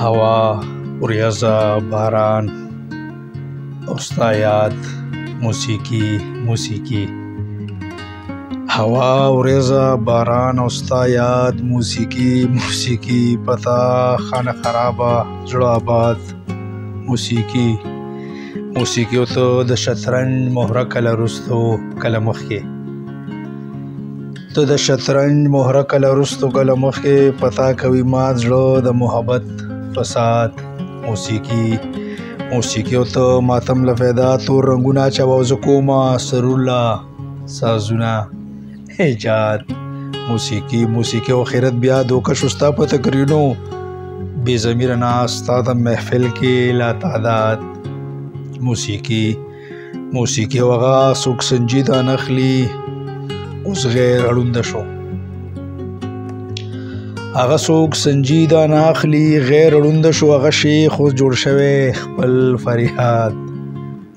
هوا، وريځه، باران او ستا یاد. موسیقي. هوا، وريځه، باران او ستا یاد. موسیقي. پتا خانه خرابه زړه آباد. موسیقي او ته د شطرنج مهره کله رستو کله مخکې. ته د شطرنج مهره کله رستو کله مخکې. پتا کوي مات زړه د محبت فساد. موسیقي او ته ماتم له فیدا تور رنګونه اچوه او زه کومه سرونه سازونه ایجاد. موسیقي او خیرت بیا دوکه شو ستا په تکرینو بې ضمیره ناست ستا د محفل کې لا تعداد. موسیقي او هغه څوک سنجیده نه اخلي اوس غیر اړونده شو. هغه شیخ اوس جوړ شوی خپل فریاد.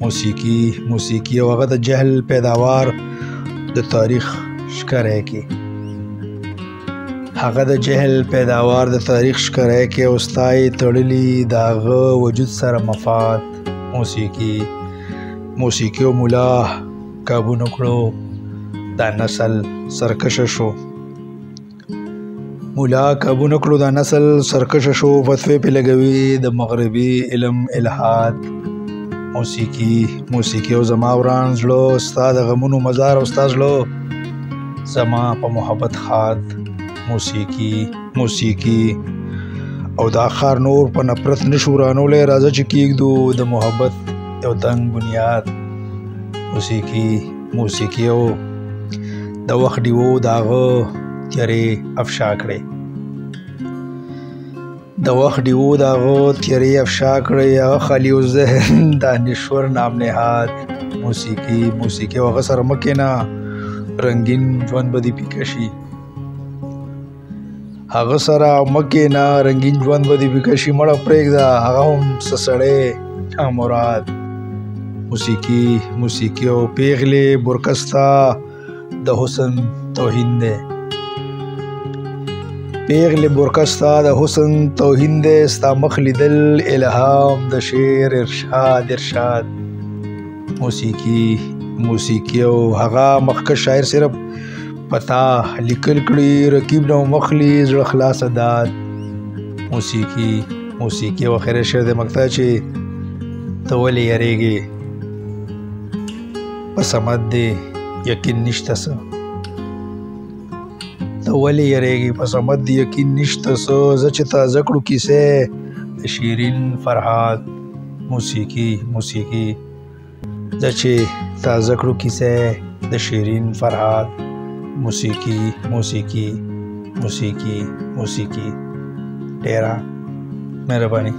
موسیقي او هغه د جهل پیداوار د تاریخ ښکاری کې او ستا یې تړلي د هغه وجود سره مفاد. موسیقي او ملا کابو نه کړو دا نسل سرکشه شو. فتوی پې لګوي د مغربي علم الحاد. موسیقي او زما وران زړه ستا د غمونو مزار او ستا زړه زما په محبت خاد. موسیقي او دا ښار نور په نفرت نشو رانولی. راځه چې کیږدو د محبت یو دنګ بنیاد. موسیقي او د وخت ډیوو د هغه تیارې افشا کړې. هغه خالي او ذهن دانشور نام نهاد. موسیقي او هغه سره مه کښېنه رنګین ژوند به دې پیکه شي. مړه پرېږده هغه هم څه سړی چا مراد. موسیقي او پیغلې برکه ستا د حسن توهین دی. ستا مخ لیدل الهام د شعر ارشاد. موسیقي او هغه مخکښ شاعر صرف پتا لیکل کړي رقیب نه مخلي زړه خلاصه داد. موسیقي او اخر شعر د مقطع چې ته ولې یریږې په صمد دې یقین نشته څه. زه چې تازه کړو کیسې د شیرین فرهاد. موسیقي ډیره مهرباني.